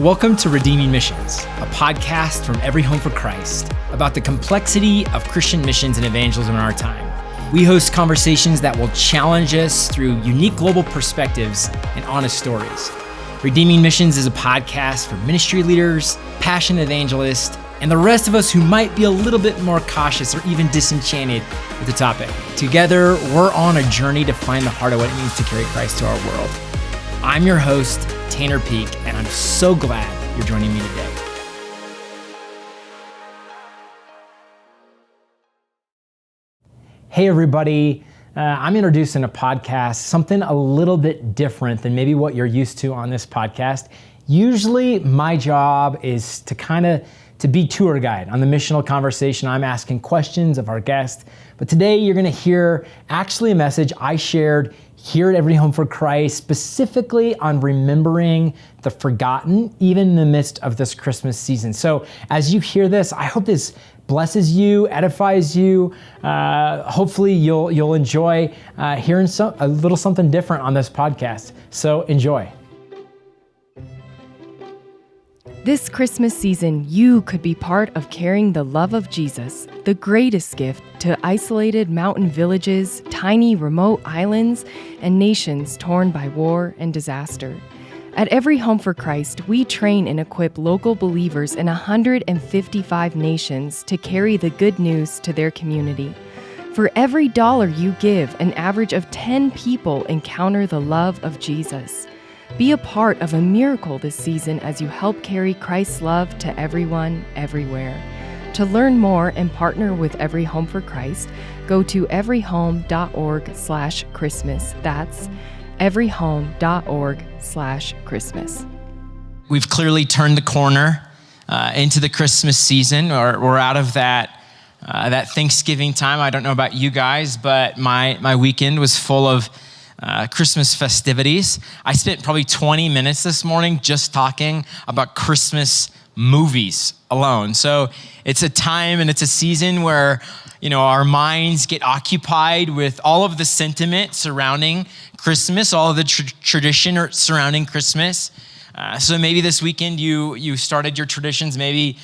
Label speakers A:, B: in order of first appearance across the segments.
A: Welcome to Redeeming Missions, a podcast from Every Home for Christ about the complexity of Christian missions and evangelism in our time. We host conversations that will challenge us through unique global perspectives and honest stories. Redeeming Missions is a podcast for ministry leaders, passionate evangelists, and the rest of us who might be a little bit more cautious or even disenchanted with the topic. Together, we're on a journey to find the heart of what it means to carry Christ to our world. I'm your host, Tanner Peake, and I'm so glad you're joining me today. Hey everybody, I'm introducing a podcast, something a little bit different than maybe what you're used to on this podcast. Usually my job is to be tour guide on the missional conversation. I'm asking questions of our guest, but today you're gonna hear actually a message I shared here at Every Home for Christ, specifically on remembering the forgotten, even in the midst of this Christmas season. So as you hear this, I hope this blesses you, edifies you. Hopefully you'll enjoy hearing a little something different on this podcast. So enjoy.
B: This Christmas season, you could be part of carrying the love of Jesus, the greatest gift to isolated mountain villages, tiny remote islands, and nations torn by war and disaster. At Every Home for Christ, we train and equip local believers in 155 nations to carry the good news to their community. For every dollar you give, an average of 10 people encounter the love of Jesus. Be a part of a miracle this season as you help carry Christ's love to everyone, everywhere. To learn more and partner with Every Home for Christ, go to everyhome.org/Christmas. That's everyhome.org/Christmas.
A: We've clearly turned the corner into the Christmas season, or we're out of that Thanksgiving time. I don't know about you guys, but my weekend was full of Christmas festivities. I spent probably 20 minutes this morning just talking about Christmas movies alone. So it's a time and it's a season where, our minds get occupied with all of the sentiment surrounding Christmas, all of the tradition surrounding Christmas. So maybe this weekend you started your traditions. Maybe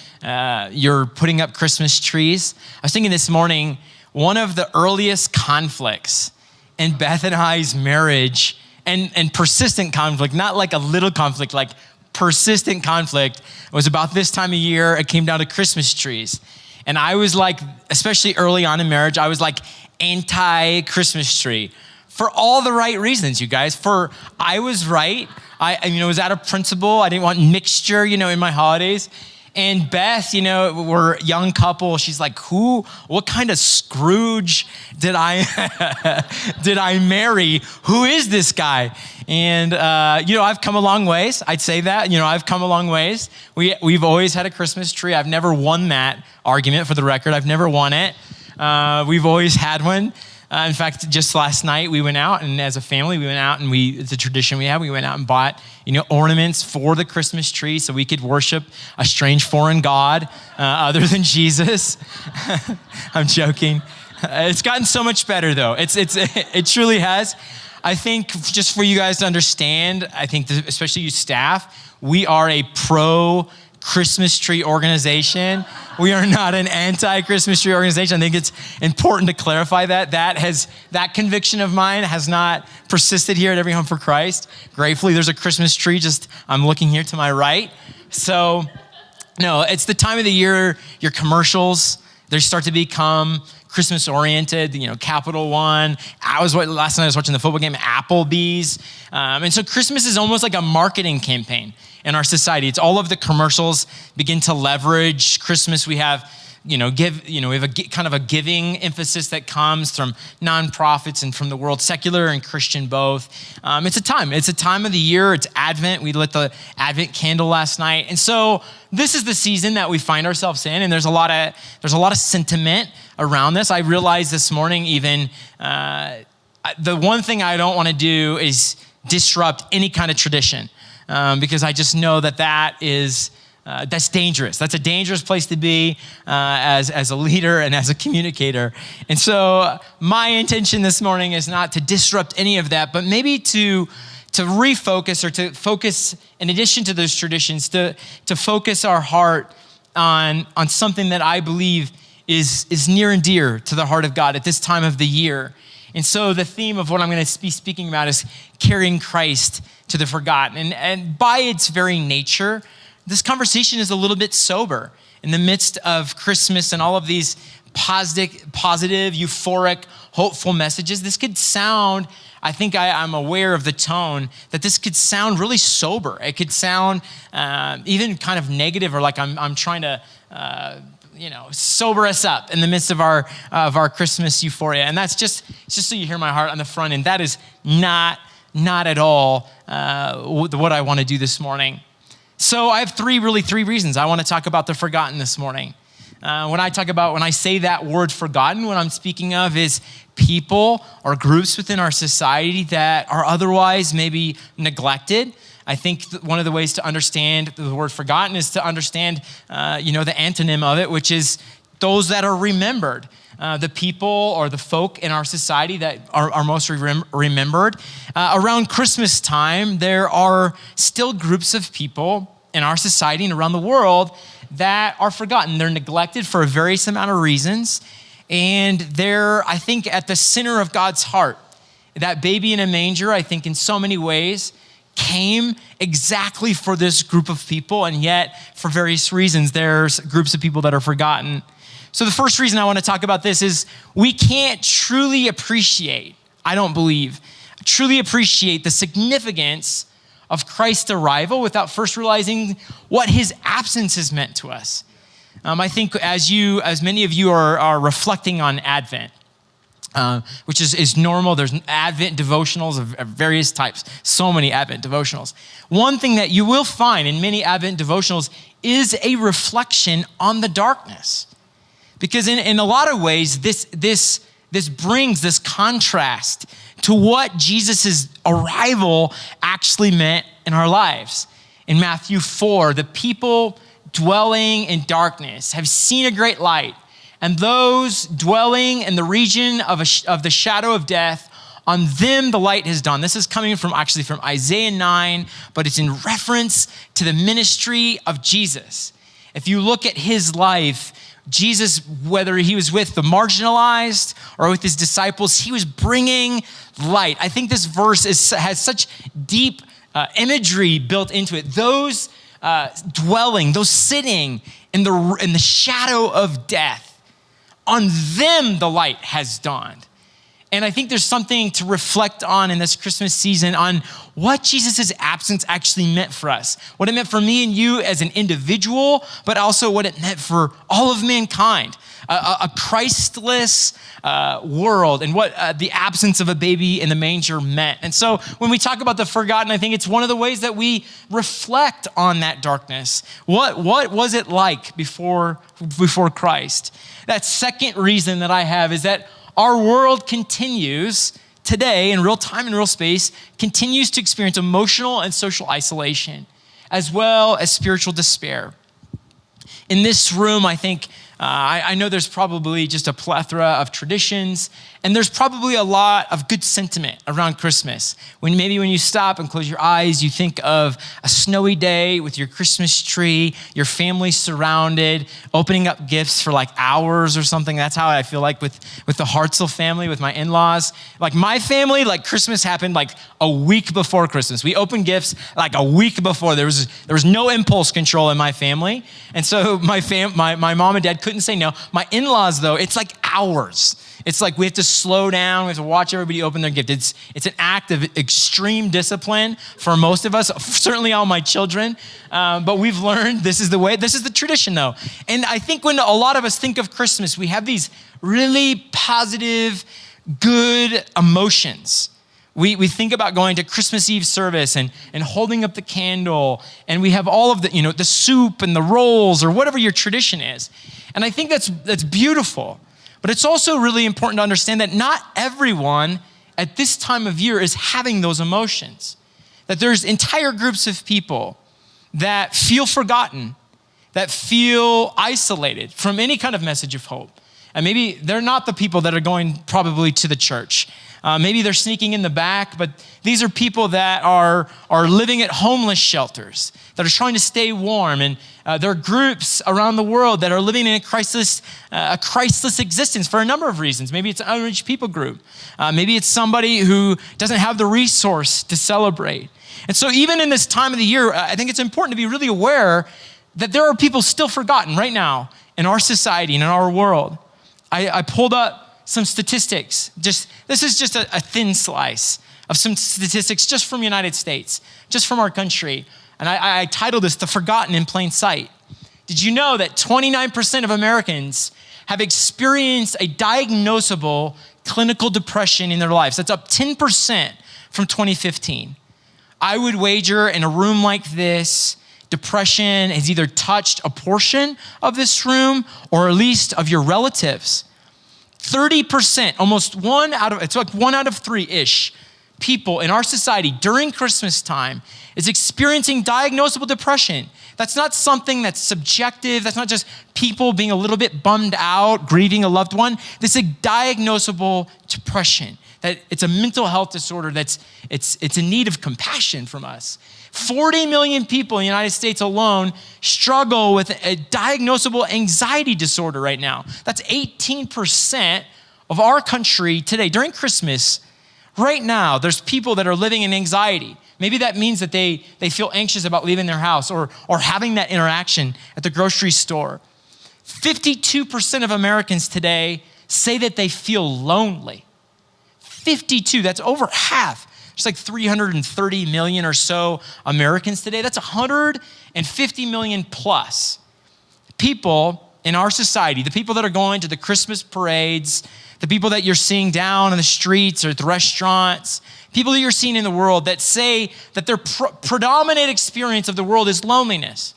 A: you're putting up Christmas trees. I was thinking this morning, one of the earliest conflicts in Beth and I's marriage, and persistent conflict, not like a little conflict, like persistent conflict, was about this time of year. It came down to Christmas trees. And I was like, especially early on in marriage, I was like anti-Christmas tree for all the right reasons, you guys. I was right. I was out of principle. I didn't want mixture, in my holidays. And Beth, we're a young couple. She's like, what kind of Scrooge did I marry? Who is this guy? And, I've come a long ways. I'd say that, I've come a long ways. We've always had a Christmas tree. I've never won that argument, for the record. I've never won it. We've always had one. In fact, just last night we went out, and as a family we went out, and it's a tradition we have. We went out and bought, ornaments for the Christmas tree so we could worship a strange foreign god other than Jesus. I'm joking. It's gotten so much better though. It truly has. I think just for you guys to understand, I think especially you staff, we are a pro Christmas tree organization. We are not an anti-Christmas tree organization. I think it's important to clarify that. That conviction of mine has not persisted here at Every Home for Christ. Gratefully, there's a Christmas tree I'm looking here to my right. So, no, it's the time of the year, your commercials, they start to become Christmas oriented, Capital One. Last night I was watching the football game, Applebee's. And so Christmas is almost like a marketing campaign in our society. It's all of the commercials begin to leverage Christmas. We have, we have kind of a giving emphasis that comes from nonprofits and from the world, secular and Christian both. It's a time of the year. It's Advent. We lit the Advent candle last night. And so this is the season that we find ourselves in, and there's a lot of sentiment around this. I realized this morning even, the one thing I don't want to do is disrupt any kind of tradition, because I just know that's dangerous. That's a dangerous place to be as a leader and as a communicator. And so my intention this morning is not to disrupt any of that, but maybe to refocus, or to focus, in addition to those traditions, to focus our heart on something that I believe is near and dear to the heart of God at this time of the year. And so the theme of what I'm going to be speaking about is carrying Christ to the forgotten. And by its very nature, this conversation is a little bit sober. In the midst of Christmas and all of these positive, euphoric, hopeful messages, this could sound, I think I'm aware of the tone, that this could sound really sober. It could sound even kind of negative, or like I'm trying to sober us up in the midst of our Christmas euphoria. And that's just so you hear my heart on the front end. That is not at all what I want to do this morning. So I have three reasons I want to talk about the forgotten this morning. When I say that word forgotten, what I'm speaking of is people or groups within our society that are otherwise maybe neglected. I think one of the ways to understand the word forgotten is to understand, the antonym of it, which is those that are remembered. The people or the folk in our society that are most remembered. Around Christmas time, there are still groups of people in our society and around the world that are forgotten. They're neglected for a various amount of reasons. And they're, I think, at the center of God's heart. That baby in a manger, I think in so many ways, came exactly for this group of people. And yet, for various reasons, there's groups of people that are forgotten. So the first reason I want to talk about this is we can't truly appreciate, I don't believe, truly appreciate the significance of Christ's arrival without first realizing what his absence has meant to us. I think as many of you are reflecting on Advent, which is normal. There's Advent devotionals of various types, so many Advent devotionals. One thing that you will find in many Advent devotionals is a reflection on the darkness. Because in a lot of ways, this brings this contrast to what Jesus' arrival actually meant in our lives. In Matthew 4, the people dwelling in darkness have seen a great light, and those dwelling in the region of the shadow of death, on them the light has dawned. This is coming from Isaiah 9, but it's in reference to the ministry of Jesus. If you look at his life, Jesus, whether he was with the marginalized or with his disciples, he was bringing light. I think this verse has such deep imagery built into it. Those those sitting in the shadow of death, on them the light has dawned. And I think there's something to reflect on in this Christmas season on what Jesus' absence actually meant for us. What it meant for me and you as an individual, but also what it meant for all of mankind. A Christless world, and what the absence of a baby in the manger meant. And so when we talk about the forgotten, I think it's one of the ways that we reflect on that darkness. What was it like before Christ? That second reason that I have is that our world continues today, in real time and real space, continues to experience emotional and social isolation, as well as spiritual despair. In this room, I think, I know there's probably just a plethora of traditions, and there's probably a lot of good sentiment around Christmas. When you stop and close your eyes, you think of a snowy day with your Christmas tree, your family surrounded, opening up gifts for like hours or something. That's how I feel like with the Hartzell family, with my in-laws. Like my family, like Christmas happened like a week before Christmas. We opened gifts like a week before. There was no impulse control in my family. And so my mom and dad couldn't say no. My in-laws, though, it's like hours. It's like we have to slow down. We have to watch everybody open their gift. It's an act of extreme discipline for most of us, certainly all my children. But we've learned this is the way. This is the tradition, though. And I think when a lot of us think of Christmas, we have these really positive, good emotions. We think about going to Christmas Eve service and holding up the candle, and we have all of the soup and the rolls or whatever your tradition is. And I think that's beautiful. But it's also really important to understand that not everyone at this time of year is having those emotions. That there's entire groups of people that feel forgotten, that feel isolated from any kind of message of hope. And maybe they're not the people that are going probably to the church. Maybe they're sneaking in the back, but these are people that are living at homeless shelters, that are trying to stay warm. And there are groups around the world that are living in a Christless existence for a number of reasons. Maybe it's an unreached people group. Maybe it's somebody who doesn't have the resource to celebrate. And so even in this time of the year, I think it's important to be really aware that there are people still forgotten right now in our society and in our world. I pulled up some statistics. This is just a thin slice of some statistics just from the United States, just from our country. And I titled this, The Forgotten in Plain Sight. Did you know that 29% of Americans have experienced a diagnosable clinical depression in their lives? That's up 10% from 2015. I would wager in a room like this, depression has either touched a portion of this room or at least of your relatives. 30%, almost it's like 1 out of 3-ish people in our society during Christmas time is experiencing diagnosable depression. That's not something that's subjective. That's not just people being a little bit bummed out, grieving a loved one. This is a diagnosable depression. That it's a mental health disorder it's in need of compassion from us. 40 million people in the United States alone struggle with a diagnosable anxiety disorder right now. That's 18% of our country today. During Christmas, right now, there's people that are living in anxiety. Maybe that means that they feel anxious about leaving their house or having that interaction at the grocery store. 52% of Americans today say that they feel lonely. 52, that's over half. There's like 330 million or so Americans today. That's 150 million plus people in our society, the people that are going to the Christmas parades, the people that you're seeing down on the streets or at the restaurants, people that you're seeing in the world that say that their predominant experience of the world is loneliness.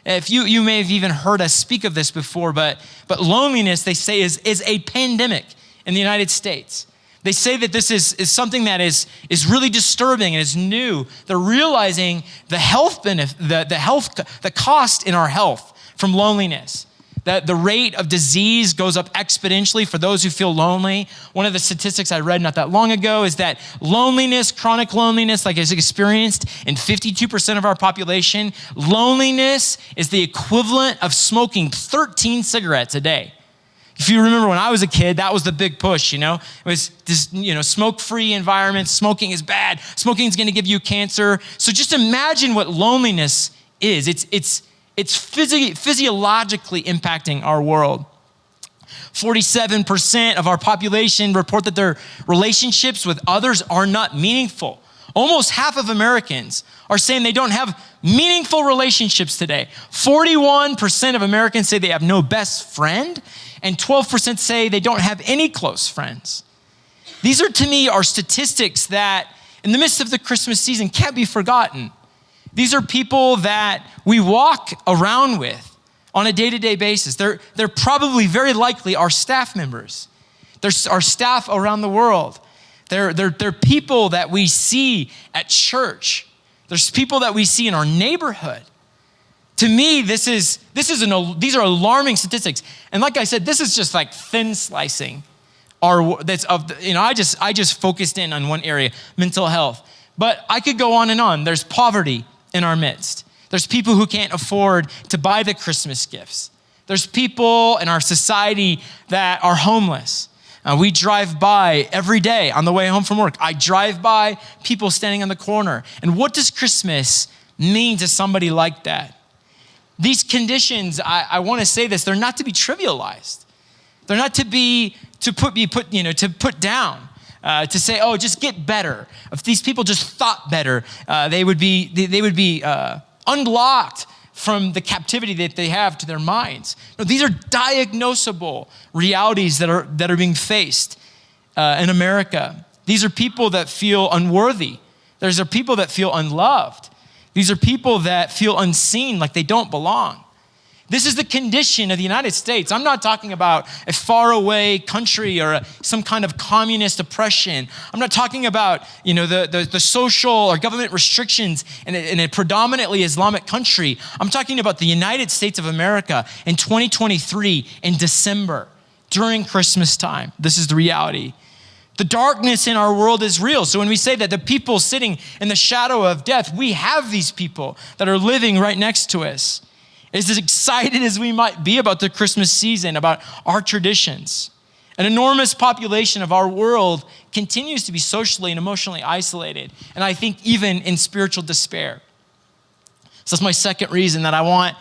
A: If you may have even heard us speak of this before, but loneliness, they say, is a pandemic in the United States. They say that this is something that is really disturbing and is new. They're realizing the health benefit, the cost in our health from loneliness. That the rate of disease goes up exponentially for those who feel lonely. One of the statistics I read not that long ago is that loneliness, chronic loneliness, like is experienced in 52% of our population, loneliness is the equivalent of smoking 13 cigarettes a day. If you remember when I was a kid, that was the big push, It was this, smoke-free environment. Smoking is bad. Smoking is going to give you cancer. So just imagine what loneliness is. It's physiologically impacting our world. 47% of our population report that their relationships with others are not meaningful. Almost half of Americans are saying they don't have meaningful relationships today. 41% of Americans say they have no best friend, and 12% say they don't have any close friends. These are, to me, are statistics that in the midst of the Christmas season can't be forgotten. These are people that we walk around with on a day-to-day basis. They're probably very likely our staff members. They're our staff around the world. They're people that we see at church. There's people that we see in our neighborhood. To me, these are alarming statistics. And like I said, this is just like thin slicing. I just focused in on one area, mental health. But I could go on and on. There's poverty in our midst. There's people who can't afford to buy the Christmas gifts. There's people in our society that are homeless. We drive by every day on the way home from work. I drive by people standing on the corner. And what does Christmas mean to somebody like that? These conditions, I want to say this, they're not to be trivialized. They're not to put down. To say, oh, just get better. If these people just thought better, they would be unlocked from the captivity that they have to their minds. No, these are diagnosable realities that are being faced in America. These are people that feel unworthy. These are people that feel unloved. These are people that feel unseen, like they don't belong. This is the condition of the United States. I'm not talking about a faraway country or some kind of communist oppression. I'm not talking about, the social or government restrictions in a predominantly Islamic country. I'm talking about the United States of America in 2023 in December during Christmas time. This is the reality. The darkness in our world is real. So when we say that the people sitting in the shadow of death, we have these people that are living right next to us. As excited as we might be about the Christmas season, about our traditions, an enormous population of our world continues to be socially and emotionally isolated, and I think even in spiritual despair. So that's my second reason that I want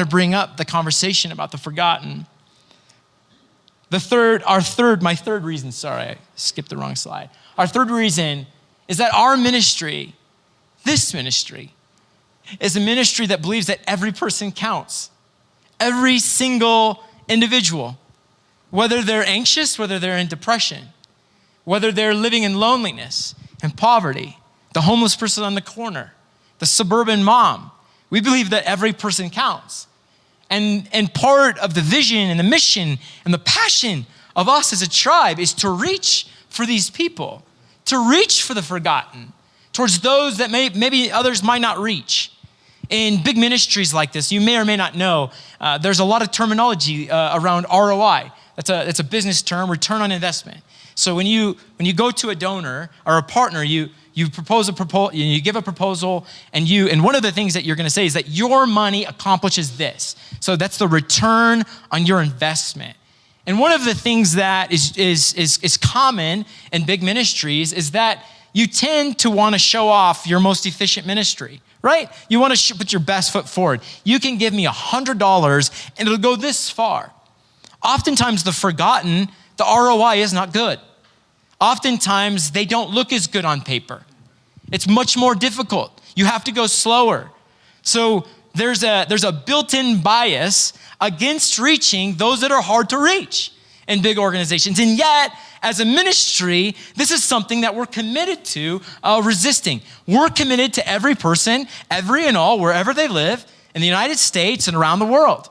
A: to bring up the conversation about the forgotten. My third reason, I skipped the wrong slide. Our third reason is that our ministry, this ministry, is a ministry that believes that every person counts. Every single individual, whether they're anxious, whether they're in depression, whether they're living in loneliness and poverty, the homeless person on the corner, the suburban mom. We believe that every person counts. And part of the vision and the mission and the passion of us as a tribe is to reach for these people, to reach for the forgotten, towards those that maybe others might not reach. In big ministries like this, you may or may not know, there's a lot of terminology around ROI. That's a business term, return on investment. So when you go to a donor or a partner, you propose you give a proposal, and one of the things that you're going to say is that your money accomplishes this. So that's the return on your investment. And one of the things that is common in big ministries is that you tend to want to show off your most efficient ministry, right? You want to put your best foot forward. You can give me $100 and it'll go this far. Oftentimes the forgotten, the ROI is not good. Oftentimes they don't look as good on paper. It's much more difficult. You have to go slower. So there's a built-in bias against reaching those that are hard to reach in big organizations. And yet, as a ministry, this is something that we're committed to resisting. We're committed to every person, every and all, wherever they live, in the United States and around the world.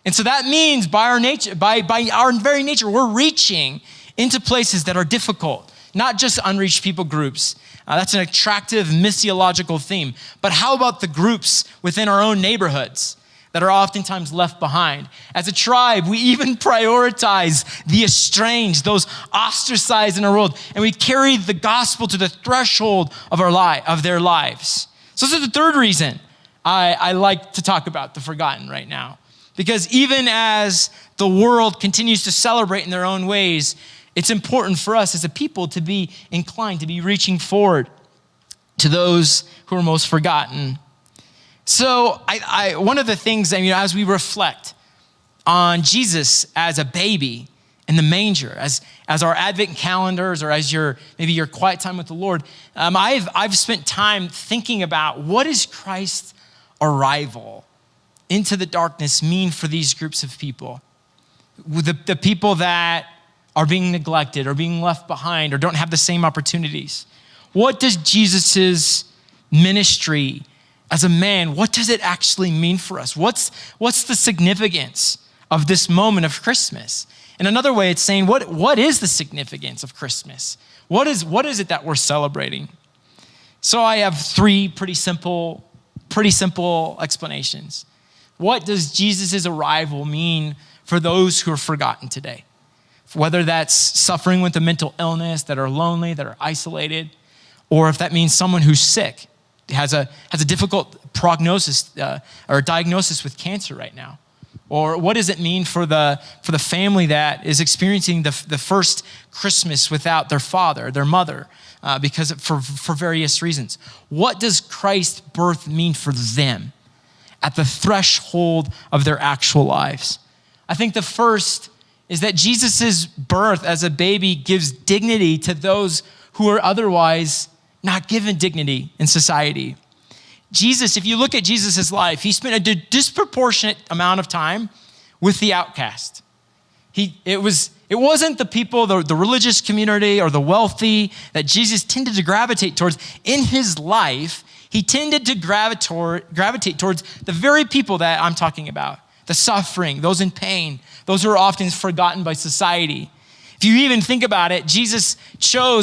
A: And so that means by our very nature, we're reaching into places that are difficult, not just unreached people groups. That's an attractive missiological theme. But how about the groups within our own neighborhoods that are oftentimes left behind? As a tribe, we even prioritize the estranged, those ostracized in our world, and we carry the gospel to the threshold of their lives. So this is the third reason I like to talk about the forgotten right now. Because even as the world continues to celebrate in their own ways, it's important for us as a people to be inclined to be reaching forward to those who are most forgotten. So one of the things, as we reflect on Jesus as a baby in the manger, as our Advent calendars, or as maybe your quiet time with the Lord, I've spent time thinking about what does Christ's arrival into the darkness mean for these groups of people, the people that are being neglected or being left behind or don't have the same opportunities. What does Jesus's ministry as a man, what does it actually mean for us? What's the significance of this moment of Christmas? In another way, it's saying, what is the significance of Christmas? What is it that we're celebrating? So I have three pretty simple explanations. What does Jesus' arrival mean for those who are forgotten today? Whether that's suffering with a mental illness, that are lonely, that are isolated, or if that means someone who's sick, has a difficult prognosis or diagnosis with cancer right now. Or what does it mean for the family that is experiencing the first Christmas without their father, their mother, because for various reasons? What does Christ's birth mean for them at the threshold of their actual lives? I think the first is that Jesus' birth as a baby gives dignity to those who are otherwise not given dignity in society. Jesus, if you look at Jesus' life, he spent a disproportionate amount of time with the outcast. It wasn't the people, the religious community or the wealthy that Jesus tended to gravitate towards. In his life, he tended to gravitate towards the very people that I'm talking about, the suffering, those in pain, those who are often forgotten by society. If you even think about it, Jesus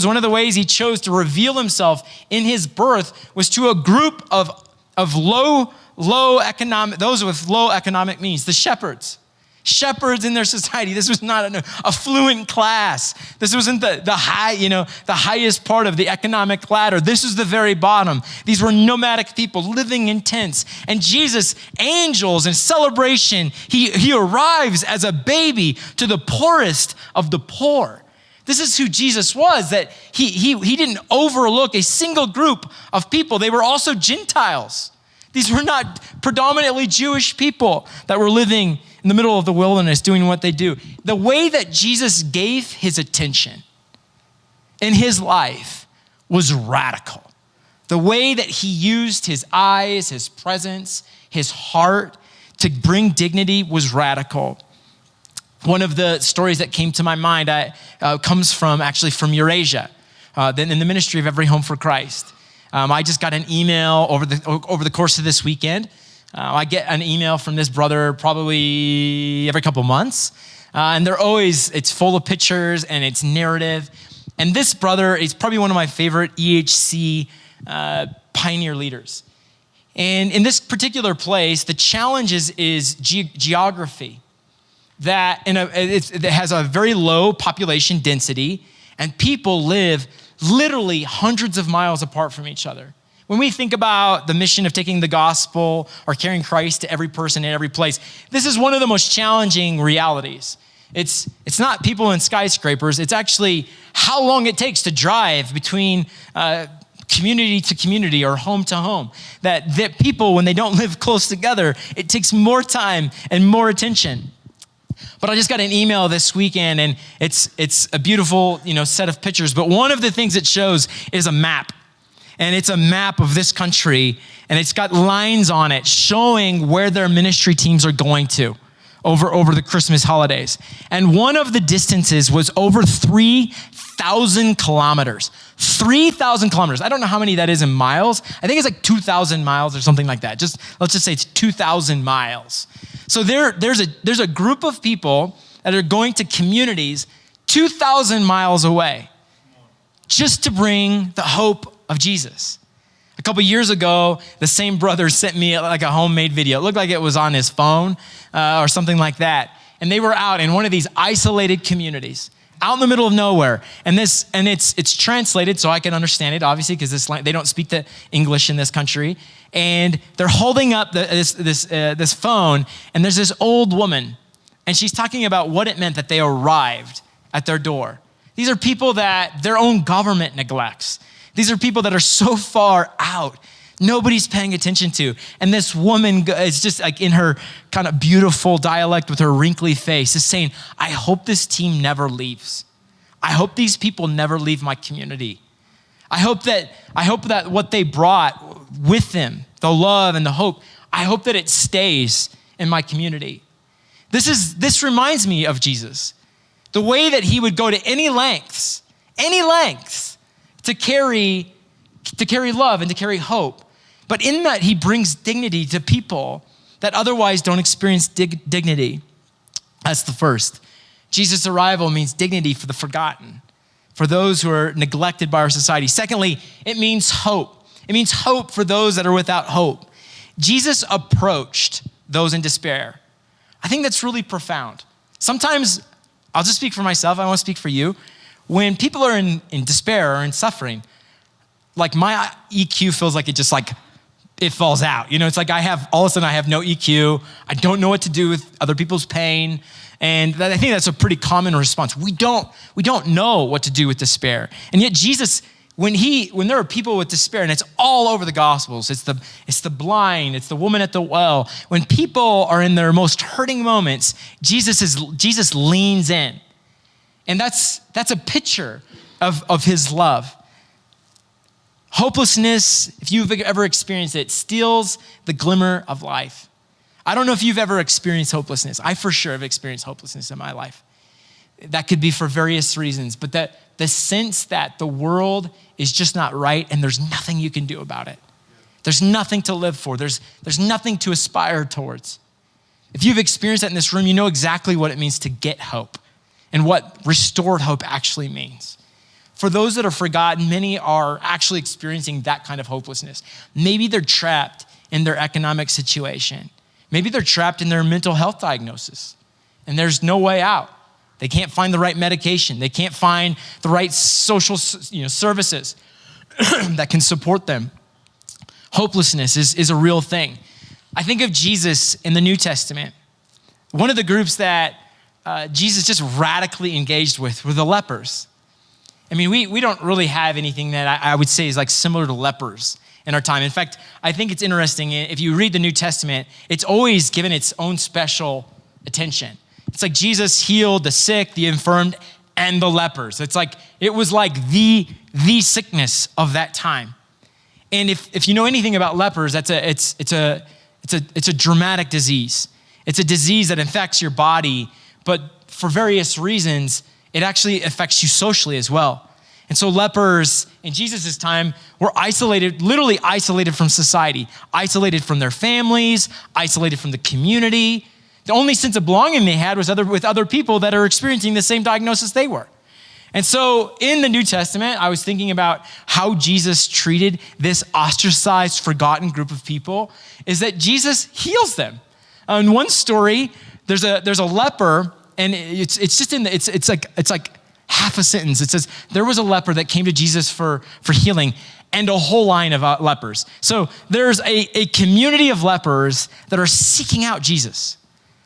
A: one of the ways he chose to reveal himself in his birth was to a group of low economic, those with low economic means, the shepherds. Shepherds in their society. This was not an affluent class. This wasn't the highest part of the economic ladder. This was the very bottom. These were nomadic people living in tents. And Jesus, angels in celebration, he arrives as a baby to the poorest of the poor. This is who Jesus was, that he didn't overlook a single group of people. They were also Gentiles. These were not predominantly Jewish people that were living in the middle of the wilderness doing what they do. The way that Jesus gave his attention in his life was radical. The way that he used his eyes, his presence, his heart to bring dignity was radical. One of the stories that came to my mind comes from Eurasia, in the ministry of Every Home for Christ. I just got an email over the course of this weekend. I get an email from this brother probably every couple months. And it's full of pictures and it's narrative. And this brother is probably one of my favorite EHC pioneer leaders. And in this particular place, the challenge is geography. That it has a very low population density and people live literally hundreds of miles apart from each other. When we think about the mission of taking the gospel or carrying Christ to every person in every place, this is one of the most challenging realities. It's not people in skyscrapers. It's actually how long it takes to drive between community to community or home to home. That people, when they don't live close together, it takes more time and more attention. But I just got an email this weekend, and it's a beautiful, set of pictures. But one of the things it shows is a map, and it's a map of this country, and it's got lines on it showing where their ministry teams are going to over the Christmas holidays. And one of the distances was over 3,000 kilometers. 3,000 kilometers. I don't know how many that is in miles. I think it's like 2,000 miles or something like that. Let's just say it's 2,000 miles. So there's a group of people that are going to communities 2,000 miles away just to bring the hope of Jesus. A couple years ago, the same brother sent me like a homemade video. It looked like it was on his phone or something like that. And they were out in one of these isolated communities, out in the middle of nowhere. And it's translated so I can understand it, obviously, because they don't speak the English in this country. And they're holding up this phone, and there's this old woman, and she's talking about what it meant that they arrived at their door. These are people that their own government neglects. These are people that are so far out, nobody's paying attention to. And this woman is just like in her kind of beautiful dialect with her wrinkly face is saying, I hope this team never leaves. I hope these people never leave my community. I hope that what they brought with them, the love and the hope, I hope that it stays in my community. This reminds me of Jesus. The way that he would go to any lengths to carry love and to carry hope. But in that, he brings dignity to people that otherwise don't experience dignity. That's the first. Jesus' arrival means dignity for the forgotten, for those who are neglected by our society. Secondly, it means hope. It means hope for those that are without hope. Jesus approached those in despair. I think that's really profound. Sometimes, I'll just speak for myself, I won't speak for you. When people are in despair or in suffering, like my EQ feels like it falls out. It's like all of a sudden I have no EQ. I don't know what to do with other people's pain. And I think that's a pretty common response. We don't know what to do with despair. And yet Jesus, when there are people with despair, and it's all over the Gospels, it's the blind, it's the woman at the well. When people are in their most hurting moments, Jesus leans in. And that's a picture of his love. Hopelessness, if you've ever experienced it, steals the glimmer of life. I don't know if you've ever experienced hopelessness. I for sure have experienced hopelessness in my life. That could be for various reasons, but that the sense that the world is just not right and there's nothing you can do about it. There's nothing to live for. There's nothing to aspire towards. If you've experienced that in this room, you know exactly what it means to get hope and what restored hope actually means. For those that are forgotten, many are actually experiencing that kind of hopelessness. Maybe they're trapped in their economic situation. Maybe they're trapped in their mental health diagnosis. and there's no way out. They can't find the right medication. They can't find the right social services that can support them. Hopelessness is a real thing. I think of Jesus in the New Testament. One of the groups that Jesus just radically engaged with were the lepers. I mean, we don't really have anything that I would say is like similar to lepers in our time. In fact, I think it's interesting, if you read the New Testament, it's always given its own special attention. It's like Jesus healed the sick, the infirmed, and the lepers. It was like the sickness of that time. And if you know anything about lepers, it's a dramatic disease. It's a disease that infects your body, but for various reasons, it actually affects you socially as well. And so lepers in Jesus' time were isolated, literally isolated from society, isolated from their families, isolated from the community. The only sense of belonging they had was with other people that are experiencing the same diagnosis they were. And so in the New Testament, I was thinking about how Jesus treated this ostracized, forgotten group of people, is that Jesus heals them. In one story, there's a leper, and it's like half a sentence. It says, there was a leper that came to Jesus for healing, and a whole line of lepers. So there's a community of lepers that are seeking out Jesus.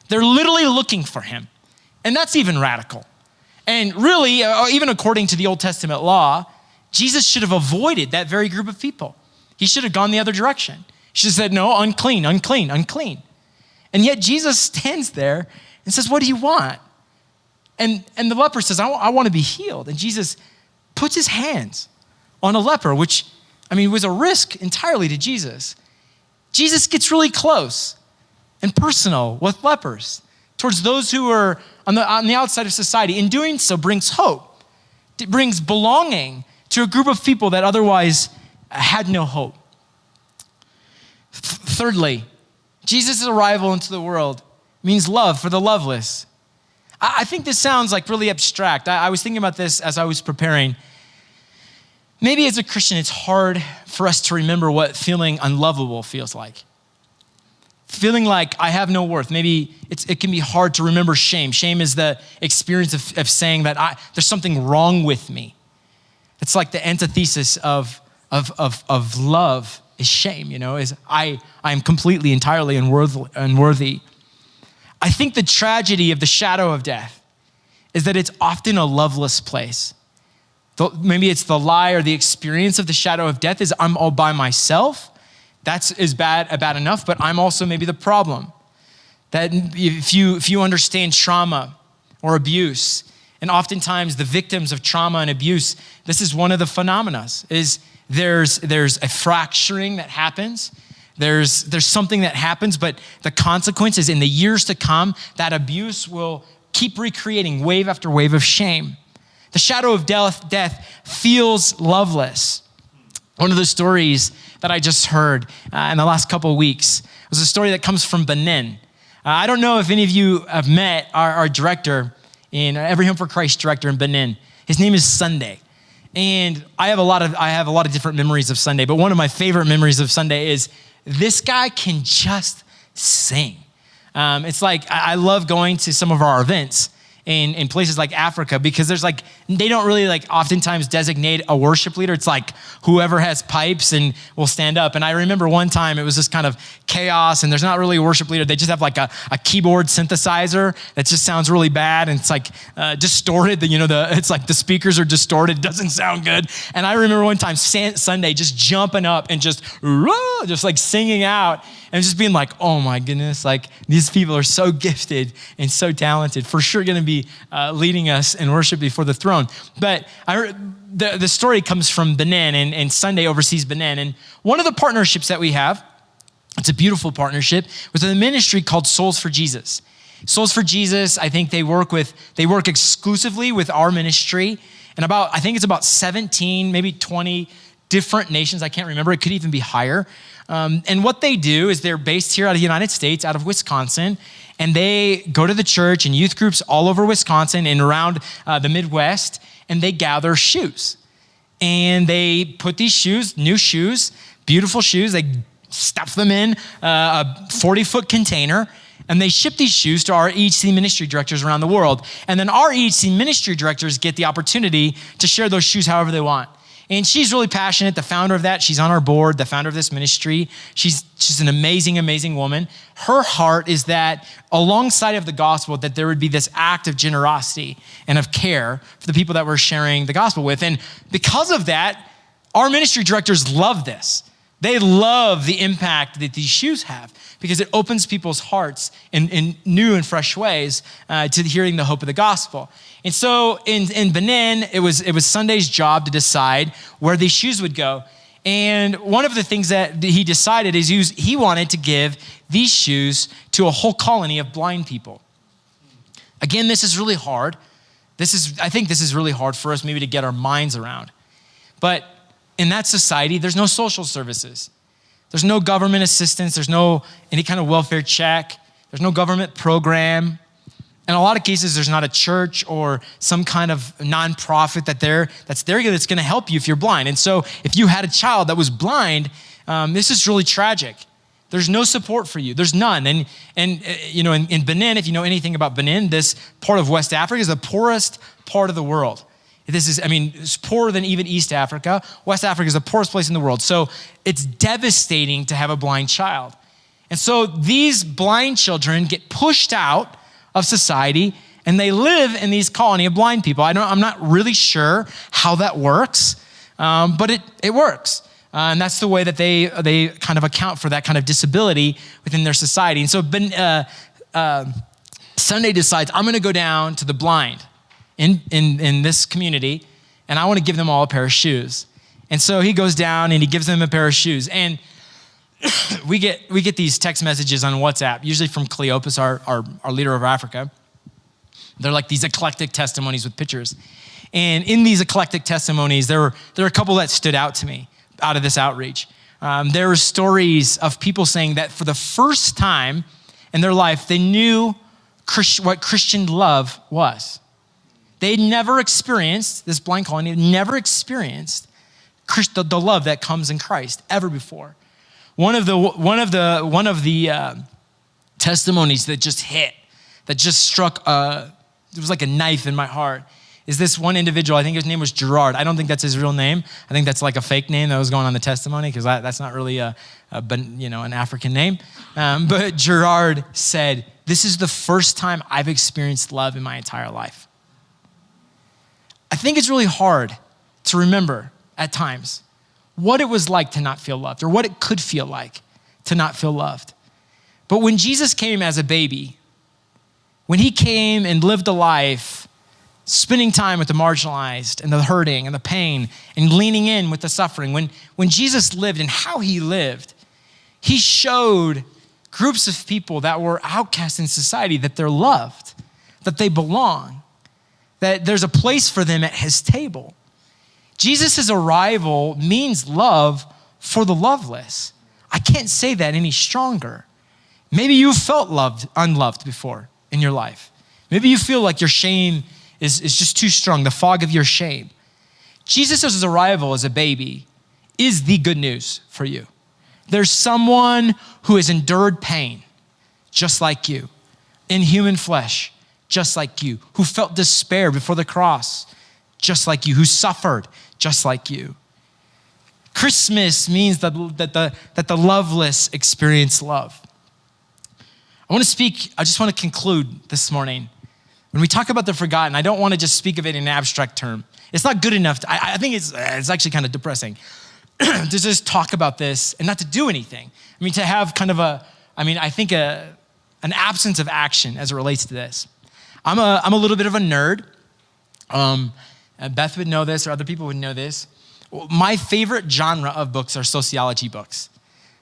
A: They're literally looking for him. And that's even radical. And really, even according to the Old Testament law, Jesus should have avoided that very group of people. He should have gone the other direction. He should have said, no, unclean, unclean, unclean. And yet Jesus stands there and says, what do you want? And the leper says, I want to be healed. And Jesus puts his hands on a leper, which, was a risk entirely to Jesus. Jesus gets really close and personal with lepers towards those who are on the outside of society. In doing so, brings hope. It brings belonging to a group of people that otherwise had no hope. Thirdly, Jesus' arrival into the world means love for the loveless. I think this sounds like really abstract. I was thinking about this as I was preparing. Maybe as a Christian, it's hard for us to remember what feeling unlovable feels like. Feeling like I have no worth. Maybe it can be hard to remember shame. Shame is the experience of saying that there's something wrong with me. It's like the antithesis of love is shame, is I am completely, entirely unworthy. I think the tragedy of the shadow of death is that it's often a loveless place. Maybe it's the lie or the experience of the shadow of death is I'm all by myself. That's bad enough, but I'm also maybe the problem. That if you understand trauma or abuse, and oftentimes the victims of trauma and abuse, this is one of the phenomena, is there's a fracturing that happens. There's something that happens, but the consequences in the years to come, that abuse will keep recreating wave after wave of shame. The shadow of death feels loveless. One of the stories that I just heard in the last couple of weeks was a story that comes from Benin. I don't know if any of you have met our director in Every Home for Christ director in Benin. His name is Sunday. And I have a lot of different memories of Sunday, but one of my favorite memories of Sunday is this guy can just sing. It's like, I love going to some of our events in places like Africa because they don't really oftentimes designate a worship leader. It's like whoever has pipes and will stand up. And I remember one time it was just kind of chaos and there's not really a worship leader. They just have a keyboard synthesizer that just sounds really bad. And it's distorted. It's like the speakers are distorted. It doesn't sound good. And I remember one time Sunday just jumping up and just singing out and just being like, oh my goodness, these people are so gifted and so talented, for sure going to be leading us in worship before the throne. But the story comes from Benin, and Sunday oversees Benin. And one of the partnerships that we have, it's a beautiful partnership, with a ministry called Souls for Jesus. Souls for Jesus, I think they work exclusively with our ministry, and I think it's about 17, maybe 20 different nations. I can't remember. It could even be higher. And what they do is they're based here out of the United States, out of Wisconsin, and they go to the church and youth groups all over Wisconsin and around the Midwest, and they gather shoes. And they put these shoes, new shoes, beautiful shoes, they stuff them in a 40-foot container, And they ship these shoes to our EHC ministry directors around the world. And then our EHC ministry directors get the opportunity to share those shoes however they want. And she's really passionate, the founder of that. She's on our board, the founder of this ministry. She's an amazing, amazing woman. Her heart is that alongside of the gospel, that there would be this act of generosity and of care for the people that we're sharing the gospel with. And because of that, our ministry directors love this. They love the impact that these shoes have because it opens people's hearts in new and fresh ways to hearing the hope of the gospel. And so in Benin, it was Sunday's job to decide where these shoes would go. And one of the things that he decided is he wanted to give these shoes to a whole colony of blind people. Again, this is really hard. I think this is really hard for us maybe to get our minds around. But in that society, there's no social services. There's no government assistance. There's no any kind of welfare check. There's no government program. In a lot of cases, there's not a church or some kind of nonprofit that's going to help you if you're blind. And so if you had a child that was blind, this is really tragic. There's no support for you. There's none. And you know, in Benin, if you know anything about Benin, this part of West Africa is the poorest part of the world. It's poorer than even East Africa. West Africa is the poorest place in the world. So it's devastating to have a blind child. And so these blind children get pushed out of society and they live in these colony of blind people. I'm not really sure how that works, but it works. And that's the way that they kind of account for that kind of disability within their society. And so Sunday decides, I'm gonna go down to the blind in this community, and I want to give them all a pair of shoes. And so he goes down and he gives them a pair of shoes. And we get these text messages on WhatsApp, usually from Cleopas, our leader of Africa. They're like these eclectic testimonies with pictures. And in these eclectic testimonies, there are a couple that stood out to me out of this outreach. There were stories of people saying that for the first time in their life, they knew what Christian love was. They'd never experienced, this blind colony, never experienced the love that comes in Christ ever before. One of the testimonies that just hit, that just struck, it was like a knife in my heart, is this one individual. I think his name was Gerard. I don't think that's his real name. I think that's like a fake name that was going on the testimony because that's not really an African name. But Gerard said, "This is the first time I've experienced love in my entire life." I think it's really hard to remember at times what it was like to not feel loved or what it could feel like to not feel loved. But when Jesus came as a baby, when he came and lived a life spending time with the marginalized and the hurting and the pain and leaning in with the suffering, when Jesus lived and how he lived, he showed groups of people that were outcasts in society that they're loved, that they belong, that there's a place for them at his table. Jesus' arrival means love for the loveless. I can't say that any stronger. Maybe you felt unloved before in your life. Maybe you feel like your shame is just too strong, the fog of your shame. Jesus' arrival as a baby is the good news for you. There's someone who has endured pain just like you, in human flesh, just like you, who felt despair before the cross, just like you, who suffered just like you. Christmas means that the loveless experience love. I just want to conclude this morning. When we talk about the forgotten, I don't want to just speak of it in an abstract term. It's not good enough. I think it's actually kind of depressing to just talk about this and not to do anything. I mean, to have kind of an absence of action as it relates to this. I'm a little bit of a nerd. Beth would know this, or other people would know this. My favorite genre of books are sociology books.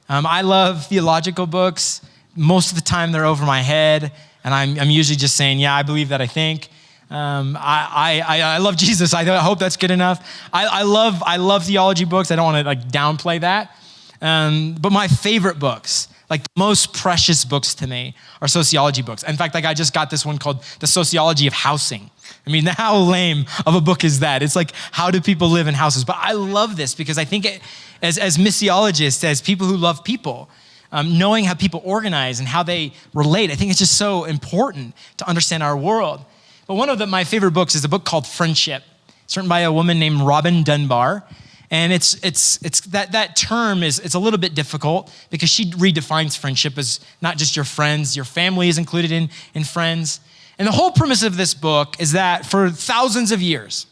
A: I love theological books. Most of the time they're over my head, and I'm usually just saying, yeah, I believe that I think. I love Jesus. I hope that's good enough. I love theology books. I don't want to downplay that. But my favorite books, the most precious books to me, are sociology books. In fact, I just got this one called The Sociology of Housing. I mean, how lame of a book is that? It's like, how do people live in houses? But I love this because I think as missiologists, as people who love people, knowing how people organize and how they relate. I think it's just so important to understand our world. But one of my favorite books is a book called Friendship. It's written by a woman named Robin Dunbar. And it's that term it's a little bit difficult because she redefines friendship as not just your friends, your family is included in friends. And the whole premise of this book is that for thousands of years,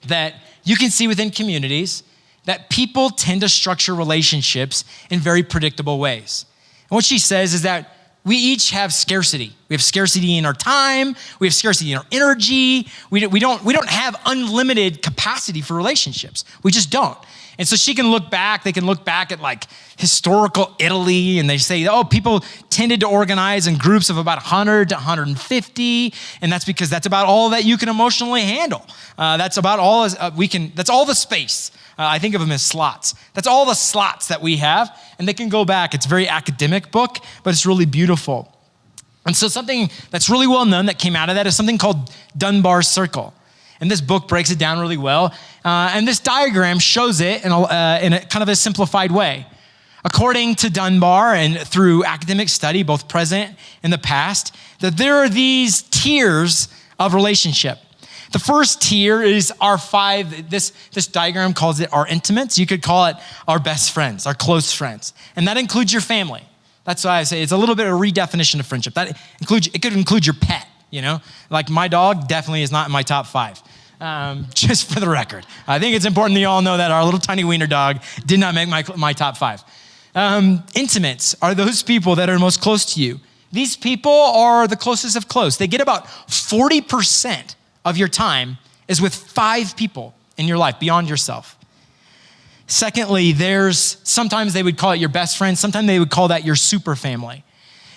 A: that you can see within communities that people tend to structure relationships in very predictable ways. And what she says is that we each have scarcity. We have scarcity in our time. We have scarcity in our energy. We don't have unlimited capacity for relationships. We just don't. And so they can look back at like historical Italy, and they say, oh, people tended to organize in groups of about 100 to 150, and that's because that's about all that you can emotionally handle. That's about all that's all the space. I think of them as slots. That's all the slots that we have, and they can go back. It's a very academic book, but it's really beautiful. And so something that's really well known that came out of that is something called Dunbar's Circle. And this book breaks it down really well. And this diagram shows it in a kind of a simplified way. According to Dunbar and through academic study, both present and the past, that there are these tiers of relationship. The first tier is our five, this diagram calls it our intimates. You could call it our best friends, our close friends. And that includes your family. That's why I say it's a little bit of a redefinition of friendship. It could include your pet, Like my dog definitely is not in my top 5. Just for the record. I think it's important that you all know that our little tiny wiener dog did not make my top 5. Intimates are those people that are most close to you. These people are the closest of close. They get about 40% of your time is with 5 people in your life beyond yourself. Secondly, sometimes they would call it your best friend. Sometimes they would call that your super family.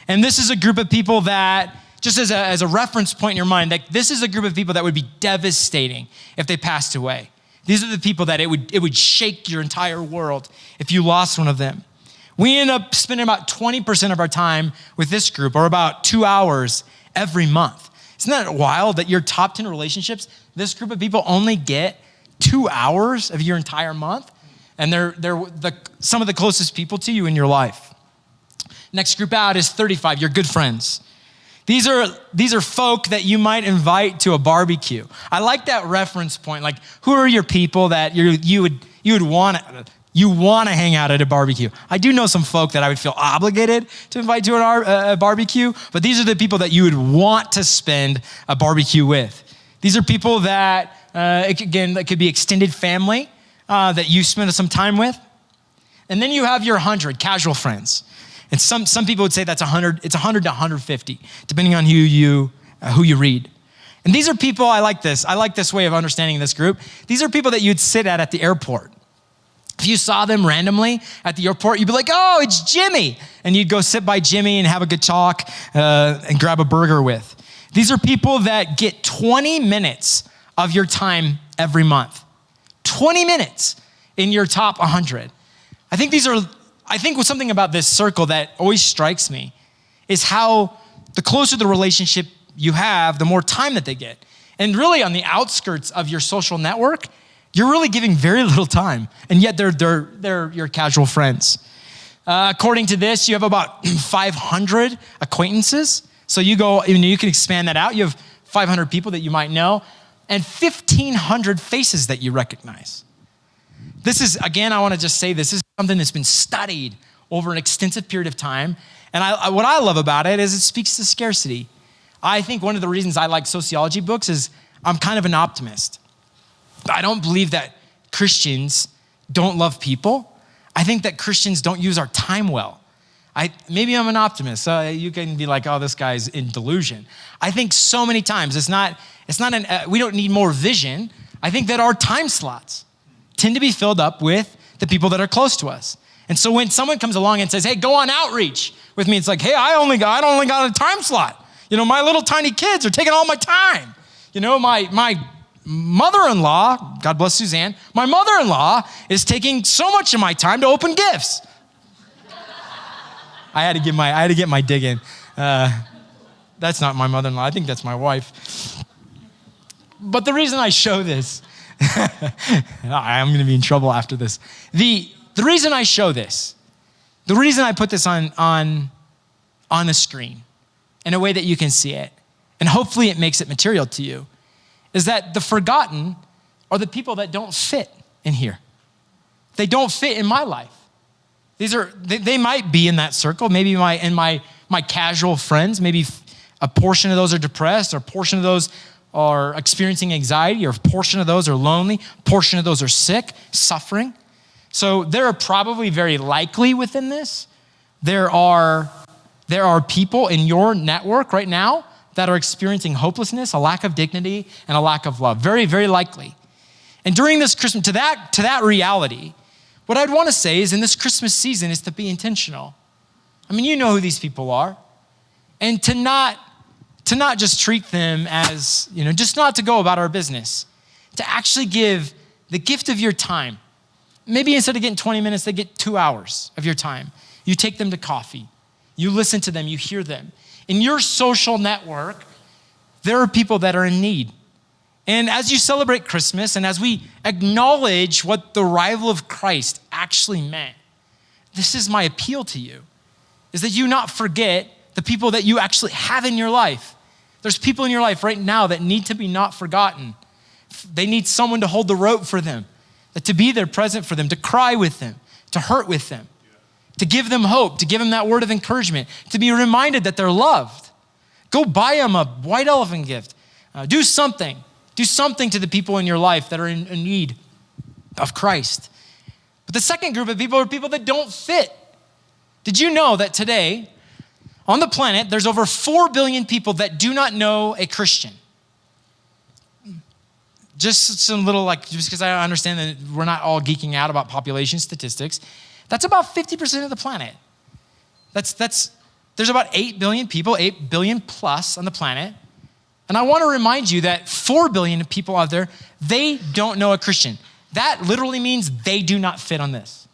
A: And this is a group of people that, just as a reference point in your mind, like this is a group of people that would be devastating if they passed away. These are the people that it would shake your entire world if you lost one of them. We end up spending about 20% of our time with this group, or about 2 hours every month. Isn't that wild that your top 10 relationships, this group of people only get 2 hours of your entire month? And they're some of the closest people to you in your life. Next group out is 35, your good friends. These are folk that you might invite to a barbecue. I like that reference point. Like, who are your people that you would want to hang out at a barbecue? I do know some folk that I would feel obligated to invite to a barbecue, but these are the people that you would want to spend a barbecue with. These are people that that could be extended family that you spend some time with, and then you have your 100 casual friends. And some people would say that's 100. It's 100 to 150, depending on who you read. And these are people, I like this. I like this way of understanding this group. These are people that you'd sit at the airport. If you saw them randomly at the airport, you'd be like, oh, it's Jimmy. And you'd go sit by Jimmy and have a good talk and grab a burger with. These are people that get 20 minutes of your time every month. 20 minutes in your top 100. I think something about this circle that always strikes me is how the closer the relationship you have, the more time that they get. And really on the outskirts of your social network, you're really giving very little time. And yet they're your casual friends. According to this, you have about 500 acquaintances. So you can expand that out. You have 500 people that you might know and 1,500 faces that you recognize. This is, again, I want to just say this is something that's been studied over an extensive period of time. And what I love about it is it speaks to scarcity. I think one of the reasons I like sociology books is I'm kind of an optimist. I don't believe that Christians don't love people. I think that Christians don't use our time well. Maybe I'm an optimist. You can be like, oh, this guy's in delusion. I think so many times we don't need more vision. I think that our time slots tend to be filled up with the people that are close to us. And so when someone comes along and says, hey, go on outreach with me, it's like, hey, I only got a time slot. My little tiny kids are taking all my time. My mother-in-law, God bless Suzanne, my mother-in-law is taking so much of my time to open gifts. I had to get my dig in. That's not my mother-in-law. I think that's my wife. But the reason I show this, I'm going to be in trouble after this. The reason I show this The reason I put this on the screen in a way that you can see it, and hopefully it makes it material to you, is that the forgotten are the people that don't fit in here. They don't fit in my life. They might be in that circle, maybe my casual friends, maybe a portion of those are depressed, or a portion of those are experiencing anxiety, or a portion of those are lonely, a portion of those are sick, suffering. So there are probably very likely within this, there are people in your network right now that are experiencing hopelessness, a lack of dignity, and a lack of love. Very, very likely. And during this Christmas, to that reality, what I'd want to say is in this Christmas season is to be intentional. I mean, you know who these people are. And to not just treat them as, just not to go about our business. To actually give the gift of your time. Maybe instead of getting 20 minutes, they get 2 hours of your time. You take them to coffee. You listen to them, you hear them. In your social network, there are people that are in need. And as you celebrate Christmas and as we acknowledge what the arrival of Christ actually meant, this is my appeal to you, is that you not forget the people that you actually have in your life. There's people in your life right now that need to be not forgotten. They need someone to hold the rope for them, to be there present for them, to cry with them, to hurt with them, to give them hope, to give them that word of encouragement, to be reminded that they're loved. Go buy them a white elephant gift. Do something. Do something to the people in your life that are in need of Christ. But the second group of people are people that don't fit. Did you know that today, on the planet, there's over 4 billion people that do not know a Christian? Just some little, just because I understand that we're not all geeking out about population statistics, that's about 50% of the planet. There's about 8 billion people, 8 billion plus on the planet. And I want to remind you that 4 billion people out there, they don't know a Christian. That literally means they do not fit on this.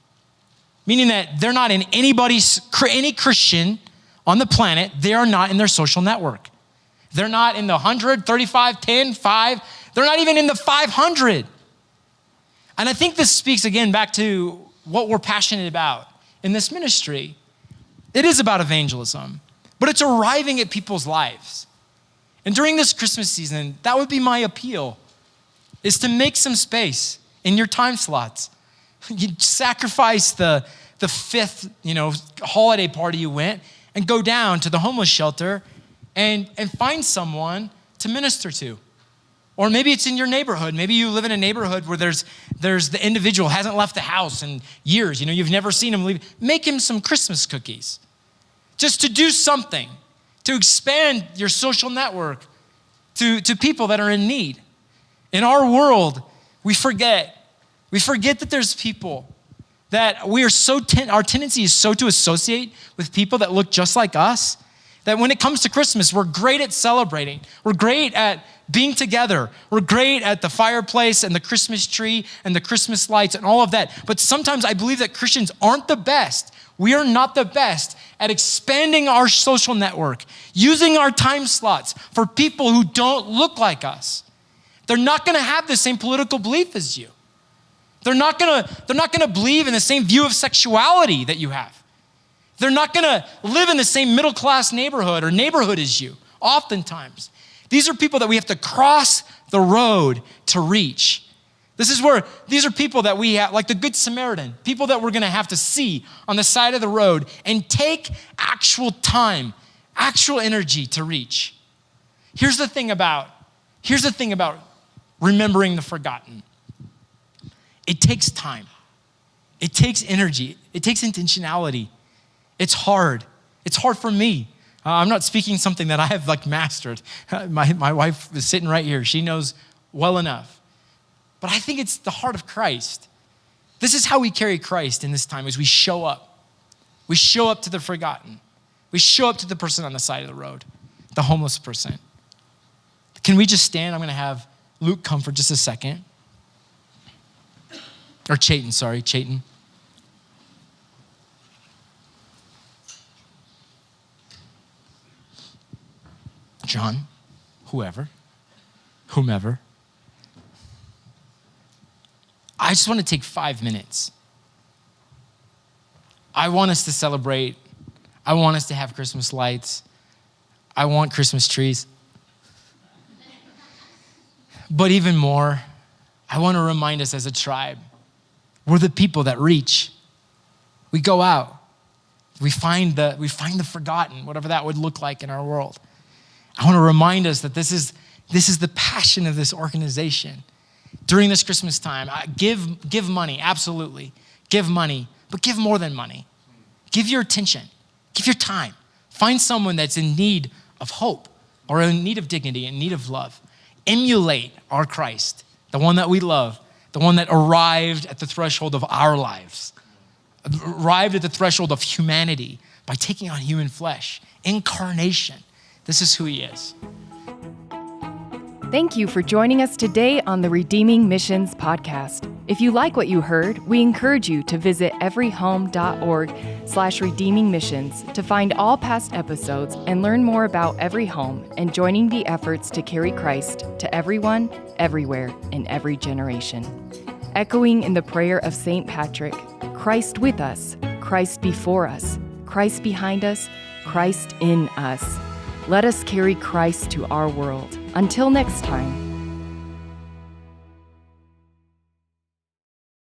A: Meaning that they're not in any Christian on the planet, they are not in their social network. They're not in the 100, 35, 10, 5. They're not even in the 500. And I think this speaks again back to what we're passionate about in this ministry. It is about evangelism, but it's arriving at people's lives. And during this Christmas season, that would be my appeal, is to make some space in your time slots. You sacrifice the fifth, holiday party you went and go down to the homeless shelter and find someone to minister to. Or maybe it's in your neighborhood. Maybe you live in a neighborhood where there's the individual hasn't left the house in years. You've never seen him leave. Make him some Christmas cookies. Just to do something, to expand your social network to people that are in need. In our world, we forget that there's people that we are our tendency is so to associate with people that look just like us, that when it comes to Christmas, we're great at celebrating. We're great at being together. We're great at the fireplace and the Christmas tree and the Christmas lights and all of that. But sometimes I believe that Christians aren't the best. We are not the best at expanding our social network, using our time slots for people who don't look like us. They're not going to have the same political belief as you. They're not going to believe in the same view of sexuality that you have. They're not going to live in the same middle-class neighborhood as you, oftentimes. These are people that we have to cross the road to reach. These are people that we have, like the Good Samaritan, people that we're going to have to see on the side of the road and take actual time, actual energy to reach. Here's the thing about remembering the forgotten. It takes time. It takes energy. It takes intentionality. It's hard. It's hard for me. I'm not speaking something that I have mastered. My wife is sitting right here. She knows well enough. But I think it's the heart of Christ. This is how we carry Christ in this time, is we show up. We show up to the forgotten. We show up to the person on the side of the road, the homeless person. Can we just stand? I'm going to have Luke come for just a second. Or Chayton. John, whomever. I just want to take 5 minutes. I want us to celebrate. I want us to have Christmas lights. I want Christmas trees. But even more, I want to remind us as a tribe, we're the people that reach. We go out. We find the forgotten, whatever that would look like in our world. I want to remind us that this is the passion of this organization. During this Christmas time, give money, absolutely. Give money, but give more than money. Give your attention. Give your time. Find someone that's in need of hope or in need of dignity, in need of love. Emulate our Christ, the one that we love, the one that arrived at the threshold of our lives, arrived at the threshold of humanity by taking on human flesh, incarnation. This is who he is.
B: Thank you for joining us today on the Redeeming Missions podcast. If you like what you heard, we encourage you to visit everyhome.org/redeemingmissions to find all past episodes and learn more about Every Home and joining the efforts to carry Christ to everyone, everywhere, in every generation. Echoing in the prayer of St. Patrick, Christ with us, Christ before us, Christ behind us, Christ in us. Let us carry Christ to our world. Until next time.